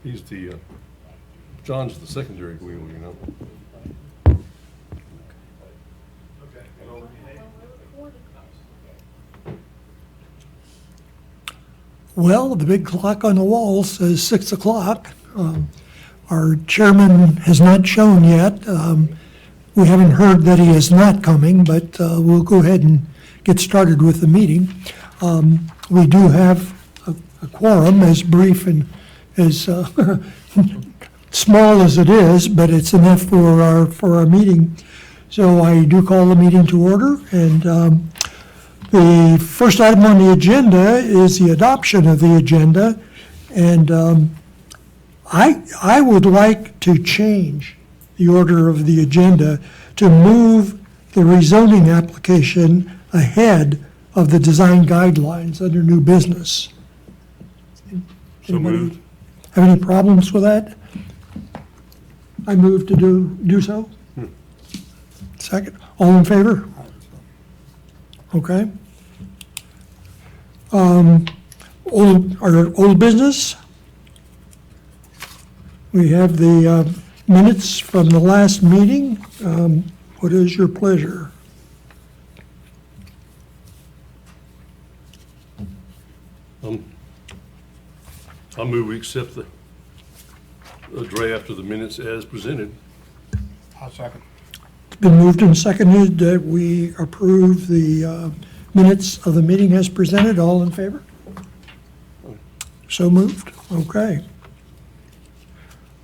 He's the, John's the secondary wheel, you know. Well, the big clock on the wall says 6 o'clock. Our chairman has not shown yet. We haven't heard that he is not coming, but we'll go ahead and get started with the meeting. We do have a quorum, as brief and as small as it is, but it's enough for our meeting. So I do call the meeting to order, and the first item on the agenda is the adoption of the agenda, and I would like to change the order of the agenda to move the rezoning application ahead of the design guidelines under new business. So moved. Have any problems with that? I move to do so. Second, all in favor? Okay. Old business. We have the minutes from the last meeting. What is your pleasure? I move we accept the draft of the minutes as presented. I'll second. It's been moved and seconded that we approve the minutes of the meeting as presented. All in favor? So moved. Okay.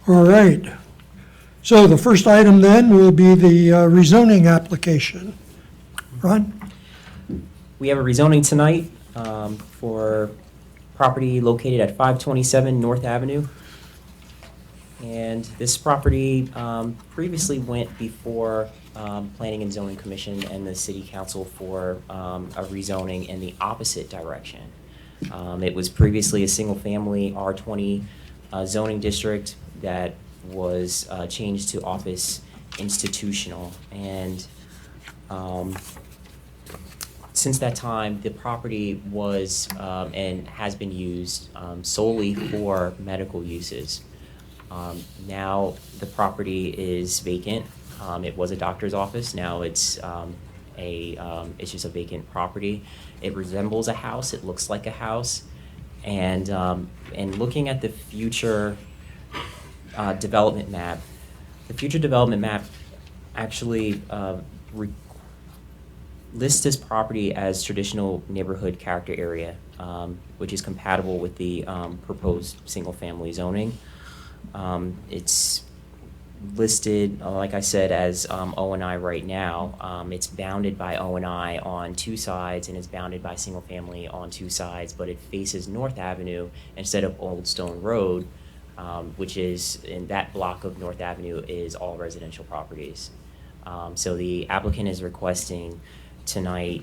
All right. So the first item then will be the rezoning application. Ron? We have a rezoning tonight for property located at 527 North Avenue. And this property previously went before Planning and Zoning Commission and the City Council for a rezoning in the opposite direction. It was previously a single-family R20 zoning district that was changed to office institutional. And since that time, the property was and has been used solely for medical uses. Now the property is vacant. It was a doctor's office. Now it's it's just a vacant property. It resembles a house. It looks like a house. And looking at the future development map, the future development map actually lists this property as traditional neighborhood character area, which is compatible with the proposed single-family zoning. It's listed, like I said, as O&I right now. It's bounded by O&I on two sides, and it's bounded by single-family on two sides, but it faces North Avenue instead of Old Stone Road, which is, in that block of North Avenue is all residential properties. So the applicant is requesting tonight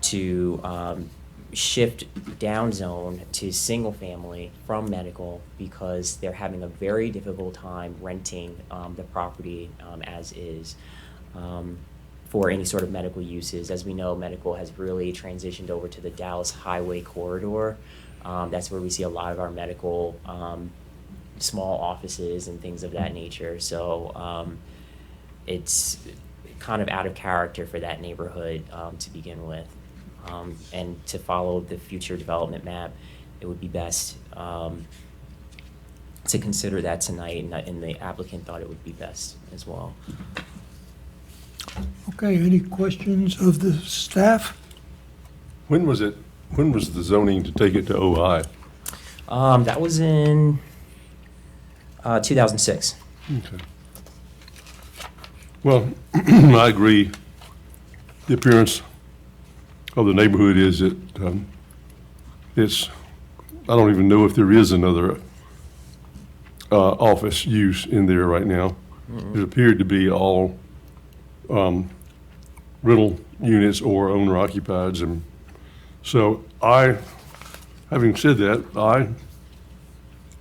to shift down zone to single family from medical because they're having a very difficult time renting the property as is for any sort of medical uses. As we know, medical has really transitioned over to the Dallas Highway corridor. That's where we see a lot of our medical small offices and things of that nature. So it's kind of out of character for that neighborhood to begin with. And to follow the future development map, it would be best to consider that tonight, and the applicant thought it would be best as well. Okay, any questions of the staff? When was the zoning to take it to OI? That was in 2006. Okay. Well, I agree. The appearance of the neighborhood is that I don't even know if there is another office use in there right now. Mm-hmm. It appeared to be all rental units or owner occupied. And so having said that, I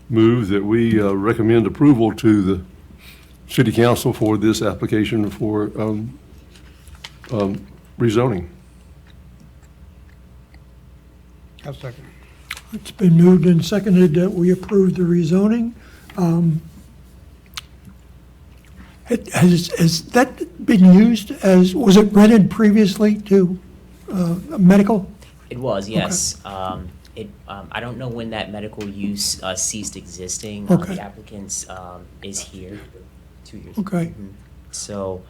move that we recommend approval to the City Council for this application for rezoning. I'll second. It's been moved and seconded that we approve the rezoning. Has that been used as, was it rented previously to medical? It was, yes. I don't know when that medical use ceased existing. Okay. The applicant is here, 2 years. Okay. Mhm. So,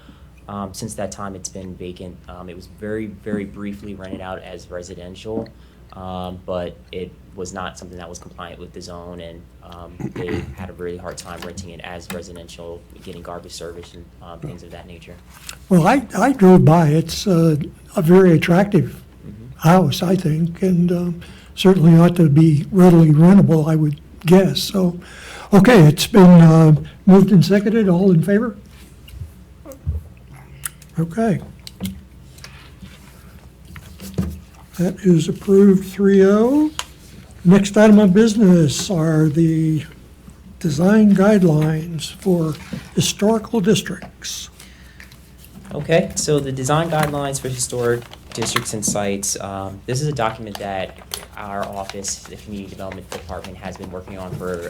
since that time, it's been vacant. It was very, very briefly rented out as residential, but it was not something that was compliant with the zone, and they had a really hard time renting it as residential, getting garbage service and things of that nature. Well, I drove by. It's a very attractive house, I think, and certainly ought to be readily rentable, I would guess. So, okay, it's been moved and seconded. All in favor? Okay. That is approved 3-0. Next item of business are the design guidelines for historical districts. Okay, so the design guidelines for historic districts and sites, this is a document that our office, the Community Development Department, has been working on for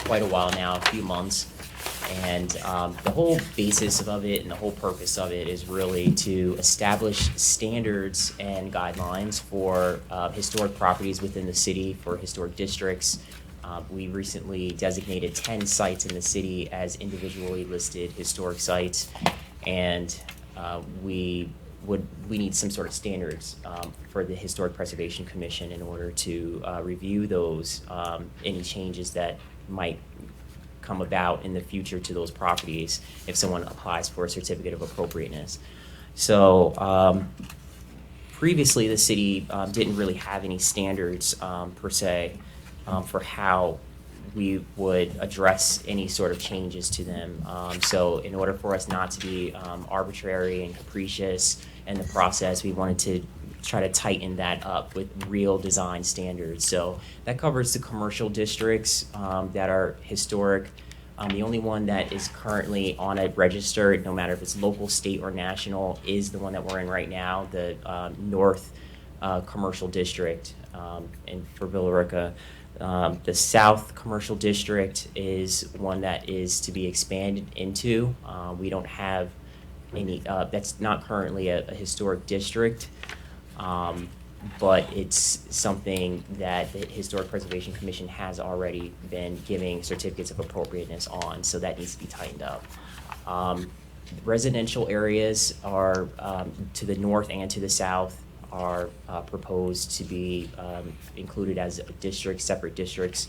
quite a while now, a few months. And the whole basis of it and the whole purpose of it is really to establish standards and guidelines for historic properties within the city, for historic districts. We recently designated 10 sites in the city as individually listed historic sites, and we need some sort of standards for the Historic Preservation Commission in order to review those, any changes that might come about in the future to those properties if someone applies for a certificate of appropriateness. So previously the city didn't really have any standards per se for how we would address any sort of changes to them. So in order for us not to be arbitrary and capricious in the process, we wanted to try to tighten that up with real design standards. So that covers the commercial districts that are historic. The only one that is currently on a register, no matter if it's local, state, or national, is the one that we're in right now, the North Commercial District for Villa Rica. The South Commercial District is one that is to be expanded into. We don't have any, that's not currently a historic district, but it's something that the Historic Preservation Commission has already been giving certificates of appropriateness on, so that needs to be tightened up. Residential areas are to the north and to the south are proposed to be included as a district, separate districts.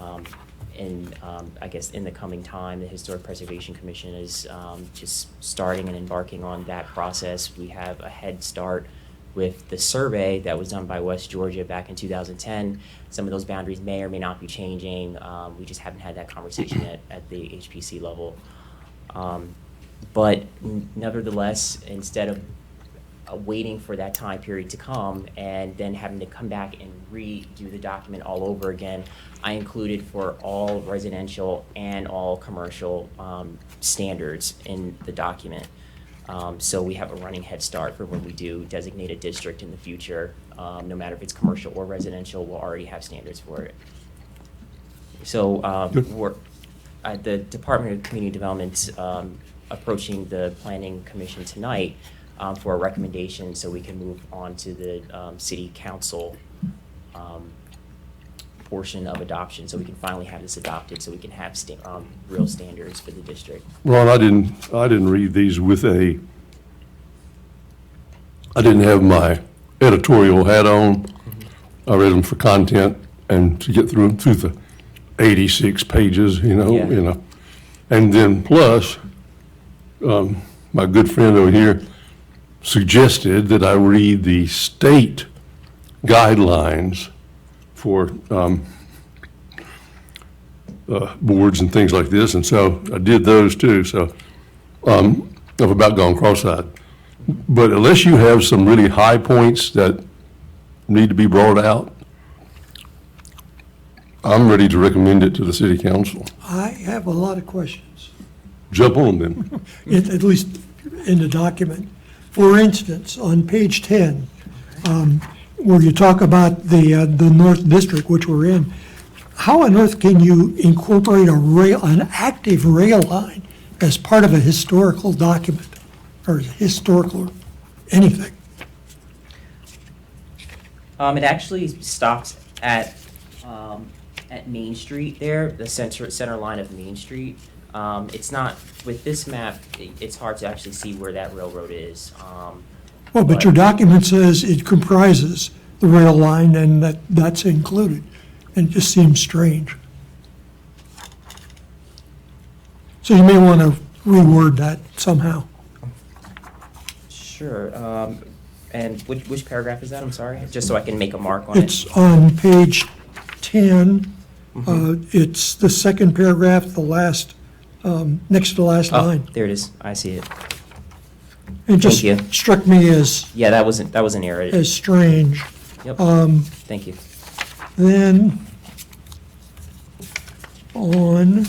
I guess in the coming time, the Historic Preservation Commission is just starting and embarking on that process. We have a head start with the survey that was done by West Georgia back in 2010. Some of those boundaries may or may not be changing. We just haven't had that conversation at the HPC level. But nevertheless, instead of waiting for that time period to come and then having to come back and redo the document all over again, I included for all residential and all commercial standards in the document. So we have a running head start for when we do designate a district in the future. No matter if it's commercial or residential, we'll already have standards for it. So we're at the Department of Community Development approaching the Planning Commission tonight for a recommendation so we can move on to the City Council portion of adoption, so we can finally have this adopted, so we can have real standards for the district. Ron, I didn't read these with I didn't have my editorial hat on. I read them for content and to get through the 86 pages, Yeah. And then plus, my good friend over here suggested that I read the state guidelines for boards and things like this, and so I did those too. So I've about gone cross-eyed. But unless you have some really high points that need to be brought out, I'm ready to recommend it to the city council. I have a lot of questions, Jump on them then. at least in the document. For instance, on page 10, where you talk about the North District, which we're in, how on earth can you incorporate an active rail line as part of a historical document, or historical anything? It actually stops at Main Street there, the center line of Main Street. It's not, with this map, it's hard to actually see where that railroad is. Well, but your document says it comprises the rail line and that's included, and it just seems strange. So you may want to reword that somehow. Sure, and which paragraph is that, I'm sorry? Just so I can make a mark on it. It's on page 10. It's the second paragraph, the last, next to the last Oh, line. there it is, I see it. It just Thank you. struck me Yeah, that was an error. as strange. Yep, thank you. Then on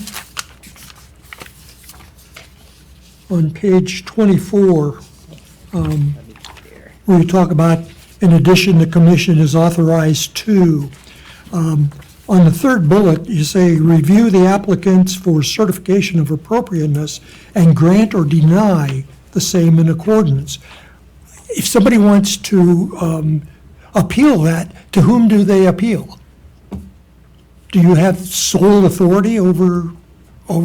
page 24, There. where you talk about, in addition, the commission is authorized to, on the third bullet, you say, review the applicants for certification of appropriateness and grant or deny the same in accordance. If somebody wants to appeal that, to whom do they appeal? Do you have sole authority over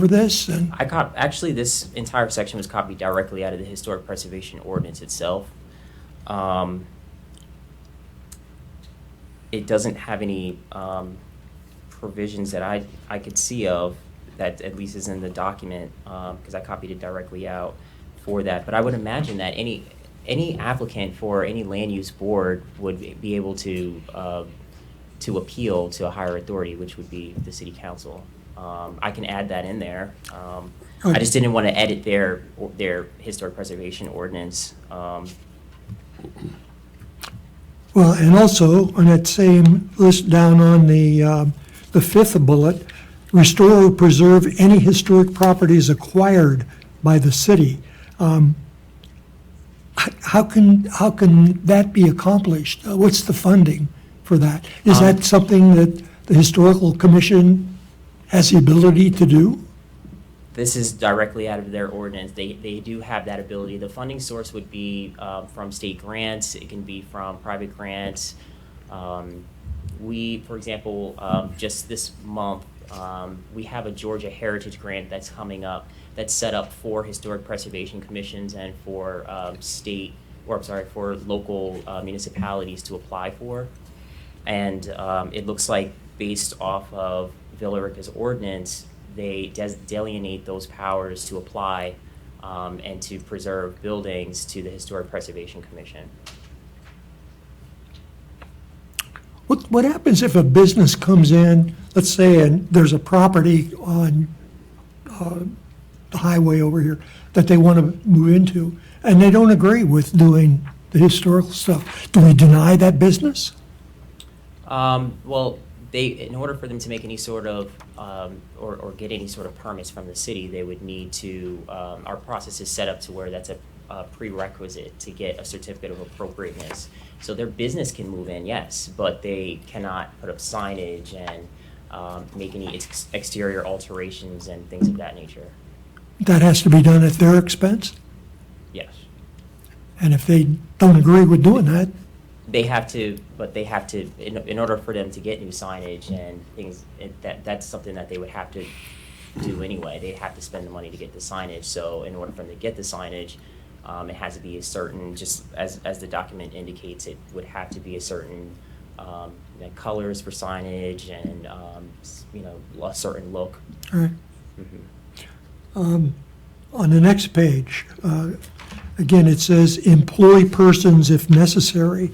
this? And Actually, this entire section was copied directly out of the Historic Preservation Ordinance itself. It doesn't have any provisions that I could see of that at least is in the document, because I copied it directly out for that. But I would imagine that any applicant for any land use board would be able to appeal to a higher authority, which would be the city council. I can add that in there. I just didn't want to edit their historic preservation ordinance. Well, and also, on that same list down on the fifth bullet, restore or preserve any historic properties acquired by the city. How can that be accomplished? What's the funding for that? Is that something that the Historical Commission has the ability to do? This is directly out of their ordinance. They do have that ability. The funding source would be from state grants. It can be from private grants. We, for example, just this month, we have a Georgia Heritage Grant that's coming up that's set up for historic preservation commissions and for for local municipalities to apply for. And it looks like based off of Villa Rica's ordinance, they delineate those powers to apply and to preserve buildings to the Historic Preservation Commission. What happens if a business comes in, let's say, and there's a property on the highway over here that they want to move into, and they don't agree with doing the historical stuff? Do we deny that business? Well, in order for them to make any sort of, or get any sort of permits from the city, they would need to, our process is set up to where that's a prerequisite to get a certificate of appropriateness. So their business can move in, yes, but they cannot put up signage and make any exterior alterations and things of that nature. That has to be done at their expense? Yes. And if they don't agree with doing that, They have to, in order for them to get new signage and things, that's something that they would have to do anyway. They'd have to spend the money to get the signage. So in order for them to get the signage, it has to be a certain, just as the document indicates, it would have to be a certain colors for signage and, a certain look. all right. Mhm. On the next page, again, it says employ persons if necessary.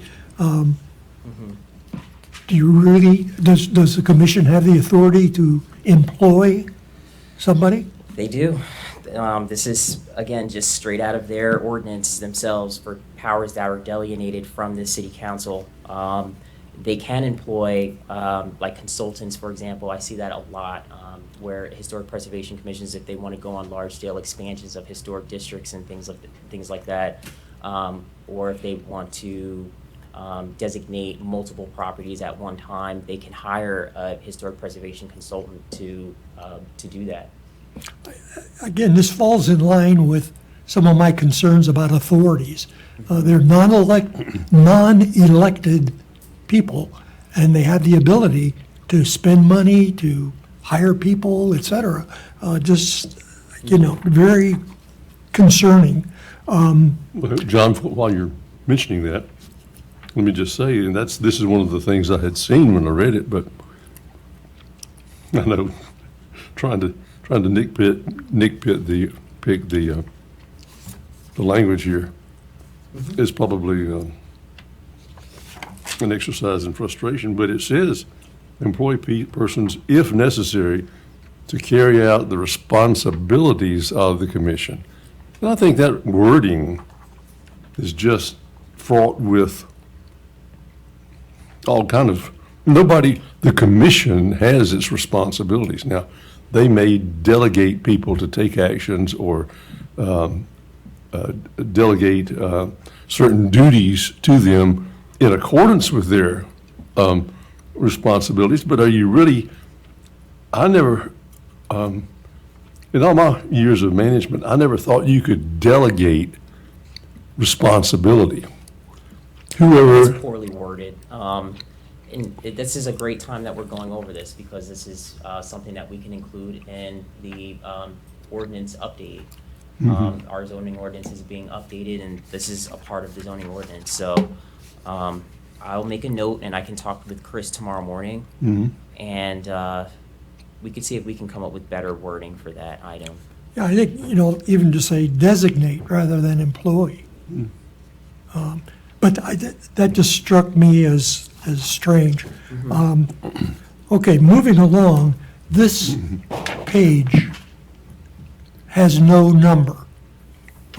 Do you really, does the commission have the authority to employ somebody? They do. This is, again, just straight out of their ordinance themselves for powers that are delegated from the city council. They can employ, like consultants, for example. I see that a lot, where historic preservation commissions, if they want to go on large-scale expansions of historic districts and things like that, or if they want to designate multiple properties at one time, they can hire a historic preservation consultant to do that. Again, this falls in line with some of my concerns about authorities. They're non-elected people, and they have the ability to spend money, to hire people, et cetera. Just, very concerning. Well, John, while you're mentioning that, let me just say, and this is one of the things I had seen when I read it, but I know trying to nitpick the language here is probably an exercise in frustration, but it says employ persons if necessary to carry out the responsibilities of the commission. And I think that wording is just fraught with all kind of, the commission has its responsibilities. Now, they may delegate people to take actions or delegate certain duties to them in accordance with their responsibilities, but are you really, I never, in all my years of management, I never thought you could delegate responsibility. Whoever, It's poorly worded. This is a great time that we're going over this, because this is something that we can include in the ordinance update. Our zoning ordinance is being updated, and this is a part of the zoning ordinance. So I'll make a note, and I can talk with Chris tomorrow morning, and we could see if we can come up with better wording for that item. Yeah, I think, even to say designate rather than employ. But that just struck me as strange. Okay, moving along, this page has no number,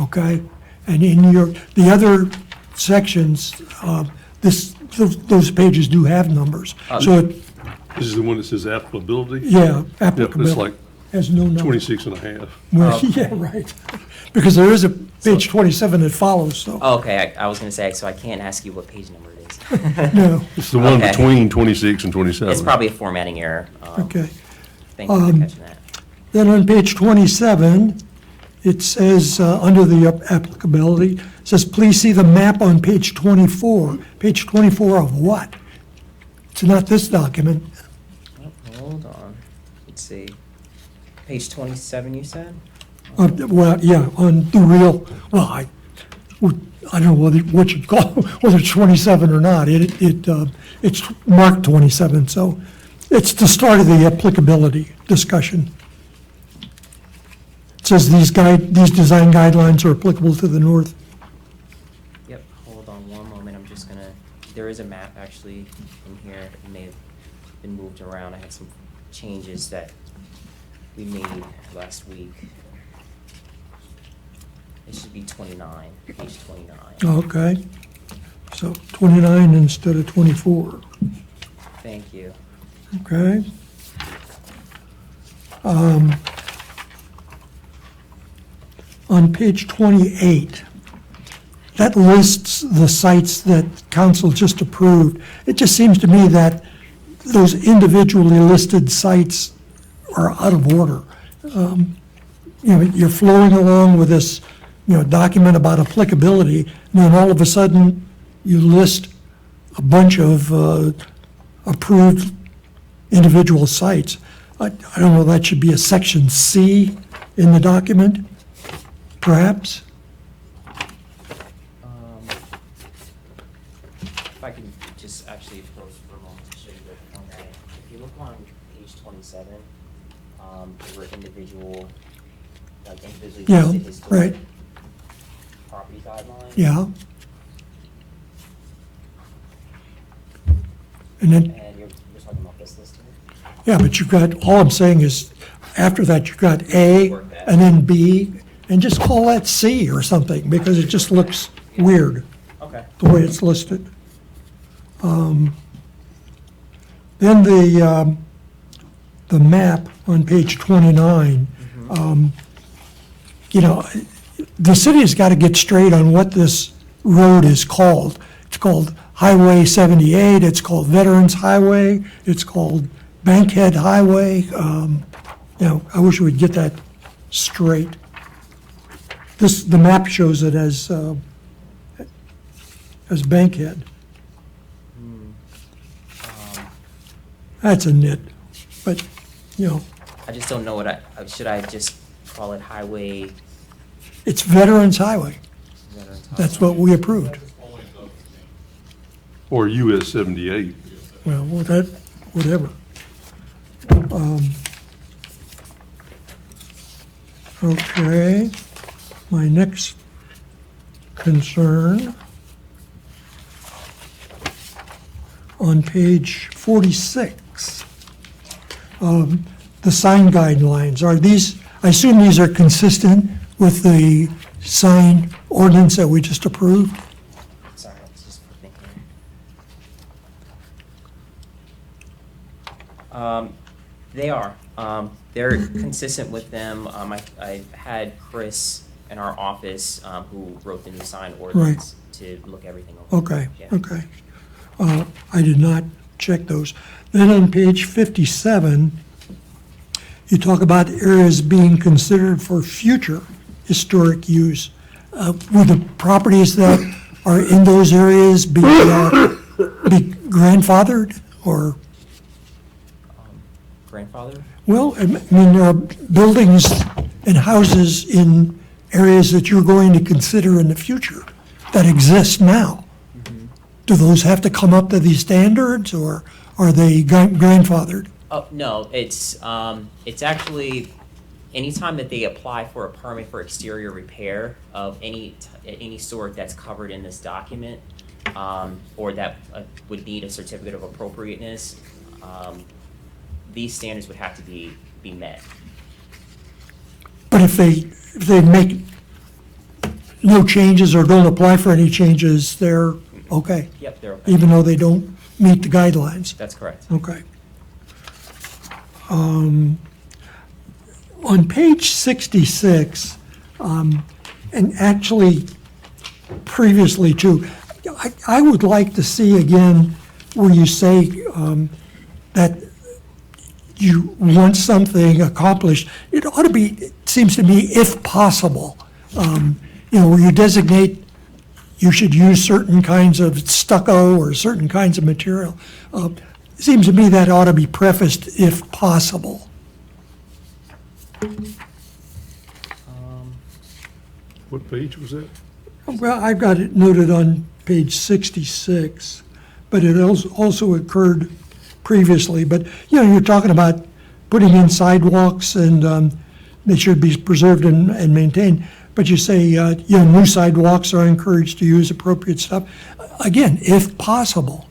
okay? And in the other sections, those pages do have numbers. So, this is the one that says applicability? yeah, Yep, applicability it's like has no number. 26 and a half. Well, yeah, right. Because there is a page 27 that follows, so, Oh, okay, I was gonna say, so I can't ask you what page number it is. no, It's the one Okay. between 26 and 27. It's probably a formatting error. okay. Thank you for catching that. Then on page 27, it says, under the applicability, it says, please see the map on page 24. Page 24 of what? It's not this document. Hold on, let's see. Page 27, you said? Well, yeah, on the real, well, I don't know what you'd call, whether it's 27 or not. It's marked 27, so it's the start of the applicability discussion. It says these design guidelines are applicable to the north. Yep, hold on one moment, I'm just gonna, there is a map actually in here, it may have been moved around, I had some changes that we made last week. It should be 29, page 29. Okay, so 29 instead of 24, Thank you. okay? On page 28, that lists the sites that council just approved. It just seems to me that those individually listed sites are out of order. You're flowing along with this, document about applicability, and then all of a sudden, you list a bunch of approved individual sites. I don't know, that should be a section C in the document, perhaps? If I can just actually pause for a moment to show you the formatting. If you look on page 27, there were individually Yeah, listed historic right. property guidelines. Yeah. And then, And you're talking about this list here? yeah, but you've got, all I'm saying is, after that, you've got A, and then B, and just call that C or something, because it just looks weird, Okay. the way it's listed. Then the map on page 29, the city has got to get straight on what this road is called. It's called Highway 78, it's called Veterans Highway, it's called Bankhead Highway. I wish we'd get that straight. The map shows it as Bankhead. That's a nit, but, I just don't know what should I just call it Highway? it's Veterans Highway. That's what we approved. Or US 78. Well, whatever. Okay, my next concern on page 46, the sign guidelines, are these, I assume these are consistent with the sign ordinance that we just approved? Sorry, I was just thinking. They are. They're consistent with them. I had Chris in our office, who wrote the new sign ordinance, to look everything over. Okay, Yeah. okay. I did not check those. Then on page 57, you talk about areas being considered for future historic use. Will the properties that are in those areas be grandfathered, or? Grandfather? Well, I mean, there are buildings and houses in areas that you're going to consider in the future that exist now. Do those have to come up to these standards, or are they grandfathered? Oh, no, it's actually, anytime that they apply for a permit for exterior repair of any sort that's covered in this document, or that would need a certificate of appropriateness, these standards would have to be met. But if they make no changes or don't apply for any changes, they're okay, Yep, they're okay. even though they don't meet the guidelines? That's correct. Okay. On page 66, and actually previously too, I would like to see again where you say that you want something accomplished. It ought to be, it seems to me, if possible, where you designate you should use certain kinds of stucco or certain kinds of material. It seems to me that ought to be prefaced if possible. What page was that? Well, I've got it noted on page 66, but it also occurred previously. But, you're talking about putting in sidewalks, and they should be preserved and maintained. But you say, new sidewalks are encouraged to use appropriate stuff. Again, if possible.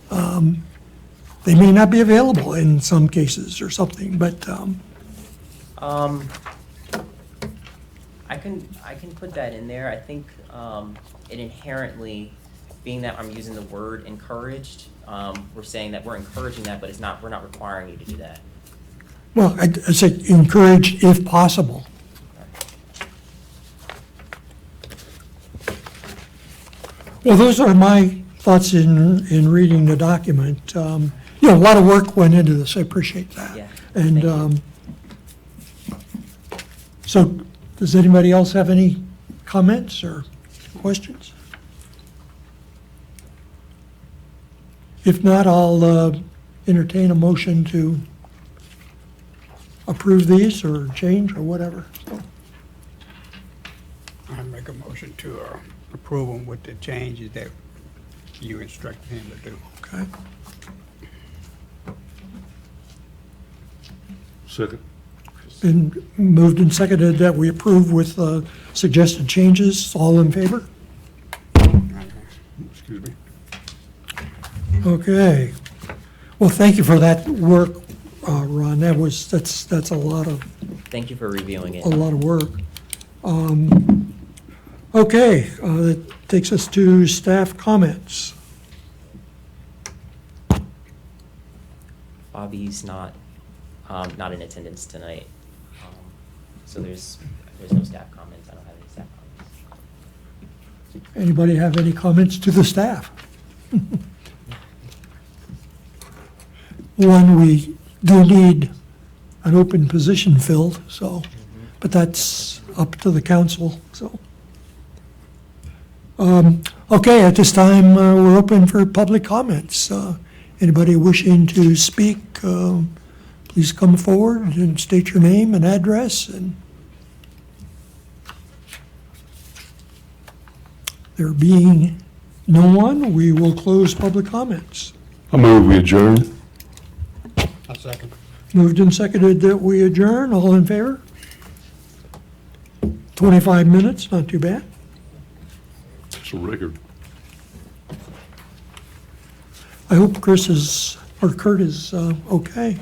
They may not be available in some cases or something, but, I can put that in there. I think it inherently, being that I'm using the word encouraged, we're saying that we're encouraging that, but we're not requiring you to do that. well, I said encouraged if possible. Well, those are my thoughts in reading the document. A lot of work went into this, I appreciate that. Yeah, And thank so, does anybody else have any comments or questions? If not, I'll entertain a motion to approve these or change or whatever. So, I make a motion to approve them with the changes that you instructed him to do. okay. Second. Been moved and seconded that we approve with suggested changes. All in favor? Excuse me. Okay. Well, thank you for that work, Ron. That's a lot of Thank you for reviewing it. work. Okay, that takes us to staff comments. Bobby's not in attendance tonight. So there's no staff comments. I don't have any staff comments. Anybody have any comments to the staff? one, we do need an open position filled, so, but that's up to the council, so. Okay, at this time, we're open for public comments. Anybody wishing to speak, please come forward and state your name and address, and there being no one, we will close public comments. I move we adjourn. I'll second. Moved and seconded that we adjourn. All in favor? 25 minutes, not too bad. It's a record. I hope Chris is, or Kurt is, okay.